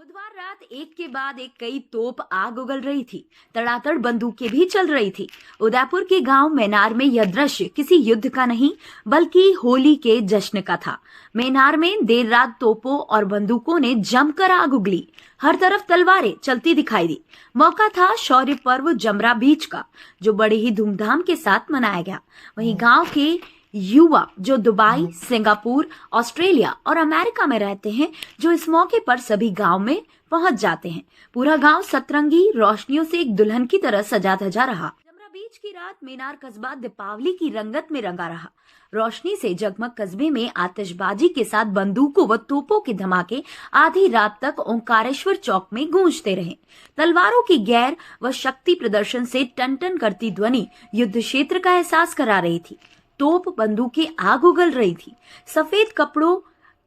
बुधवार रात एक के बाद एक कई तोप आग उगल रही थी। तड़ातड़ बंदूकें भी चल रही थी। उदयपुर के गांव मेनार में यह दृश्य किसी युद्ध का नहीं बल्कि होली के जश्न का था। मेनार में देर रात तोपों और बंदूकों ने जमकर आग उगली। हर तरफ तलवारें चलती दिखाई दी। मौका था शौर्य पर्व जमरा बीच का, जो बड़े ही धूमधाम के साथ मनाया गया। वहीं गांव के युवा जो दुबई, सिंगापुर, ऑस्ट्रेलिया और अमेरिका में रहते हैं, जो इस मौके पर सभी गांव में पहुंच जाते हैं। पूरा गांव सतरंगी रोशनियों से एक दुल्हन की तरह सजा धजा रहा। जमरा बीच की रात मेनार कस्बा दीपावली की रंगत में रंगा रहा। रोशनी से जगमग कस्बे में आतिशबाजी के साथ बंदूकों व तोपों के धमाके आधी रात तक ओंकारेश्वर चौक में गूंजते रहे। तलवारों की गैर व शक्ति प्रदर्शन से टन-टन करती ध्वनि युद्ध क्षेत्र का एहसास करा रही थी। तोप बंदूकें आग उगल रही थी। सफेद कपड़ों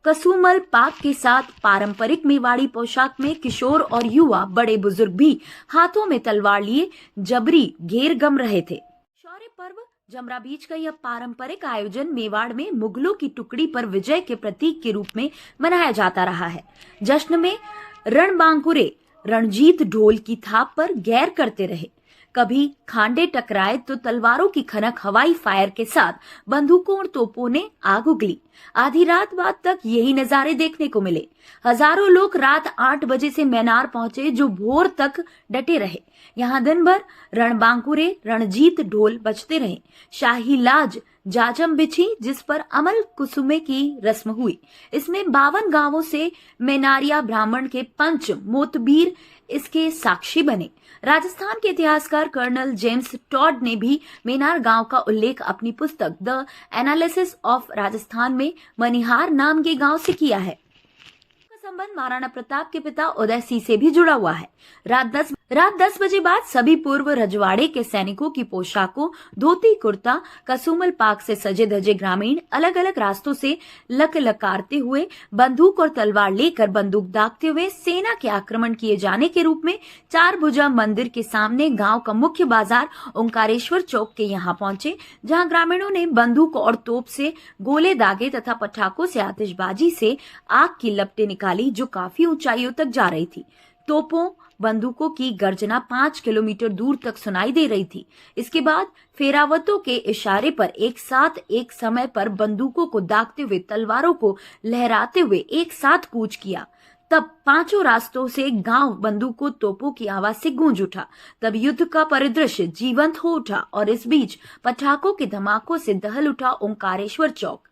कसुमल पाक के साथ पारंपरिक मेवाड़ी पोशाक में किशोर और युवा बड़े बुजुर्ग भी हाथों में तलवार लिए जबरी घेर गम रहे थे। शौर्य पर्व जमरा बीच का यह पारंपरिक आयोजन मेवाड़ में मुगलों की टुकड़ी पर विजय के प्रतीक के रूप में मनाया जाता रहा है। जश्न में रणबांकुरे रणजीत ढोल की थाप पर गैर करते रहे। कभी खांडे टकराए तो तलवारों की खनक हवाई फायर के साथ बंदूकों और तोपों ने आग उगली। आधी रात बाद तक यही नजारे देखने को मिले। हजारों लोग रात 8 बजे से मेनार पहुंचे, जो भोर तक डटे रहे। यहाँ दिन भर रणबांकुरे रणजीत ढोल बजते रहे। शाही लाज जाजम बिछी, जिस पर अमल कुसुमे की रस्म हुई। इसमें 52 गांवों से मेनारिया ब्राह्मण के पंच मोतबीर इसके साक्षी बने। राजस्थान के इतिहासकार कर्नल जेम्स टॉड ने भी मेनार गांव का उल्लेख अपनी पुस्तक द एनालिसिस ऑफ राजस्थान में मनिहार नाम के गांव से किया है। संबंध महाराणा प्रताप के पिता उदय सिंह से भी जुड़ा हुआ है। रात 10 बजे बाद सभी पूर्व रजवाड़े के सैनिकों की पोशाकों, धोती कुर्ता, कसुमल पाक से सजे धजे ग्रामीण अलग अलग रास्तों से लकलकारते हुए बंदूक और तलवार लेकर बंदूक दागते हुए सेना के आक्रमण किए जाने के रूप में 4 भुजा मंदिर के सामने गांव का मुख्य बाजार ओंकारेश्वर चौक के यहाँ पहुंचे, जहाँ ग्रामीणों ने बंदूक और तोप से गोले दागे तथा पटाखों से आतिशबाजी से आग की लपटें निकाली, जो काफी ऊंचाइयों तक जा रही थी। तोपों बंदूकों की गर्जना 5 किलोमीटर दूर तक सुनाई दे रही थी। इसके बाद फेरावतों के इशारे पर एक साथ एक समय पर बंदूकों को दागते हुए, तलवारों को लहराते हुए एक साथ कूच किया। तब 5 रास्तों से गांव बंदूकों तोपों की आवाज से गूंज उठा। तब युद्ध का परिदृश्य जीवंत हो उठा और इस बीच पटाखों के धमाकों से दहल उठा ओंकारेश्वर चौक।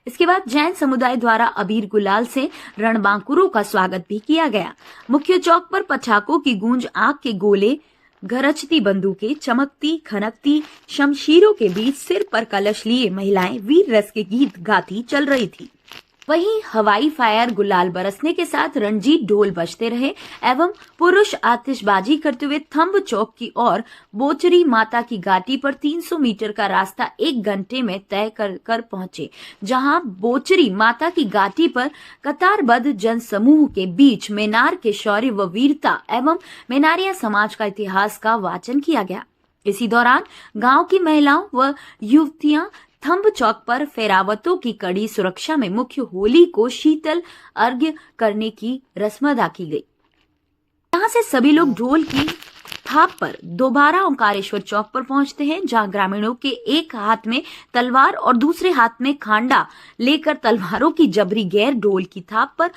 इसके बाद जैन समुदाय द्वारा अबीर गुलाल से रणबांकुरों का स्वागत भी किया गया। मुख्य चौक पर पटाखों की गूंज, आग के गोले, गरजती बंदूकें, चमकती खनकती शमशीरों के बीच सिर पर कलश लिए महिलाएं वीर रस के गीत गाती चल रही थी। वहीं हवाई फायर, गुलाल बरसने के साथ रणजीत ढोल बजते रहे एवं पुरुष आतिशबाजी करते हुए थंब चौक की ओर बोचरी माता की घाटी पर 300 मीटर का रास्ता 1 घंटे में तय कर पहुंचे, जहां बोचरी माता की घाटी पर कतारबद्ध जन समूह के बीच मेनार के शौर्य व वीरता एवं मेनारिया समाज का इतिहास का वाचन किया गया। इसी दौरान गांव की महिलाओं व युवतियां थंब चौक पर फेरावतों की कड़ी सुरक्षा में मुख्य होली को शीतल अर्घ्य करने की रस्म अदा की गई। यहाँ से सभी लोग ढोल की थाप पर दोबारा ओंकारेश्वर चौक पर पहुंचते हैं, जहां ग्रामीणों के एक हाथ में तलवार और दूसरे हाथ में खांडा लेकर तलवारों की जबरी गैर ढोल की थाप पर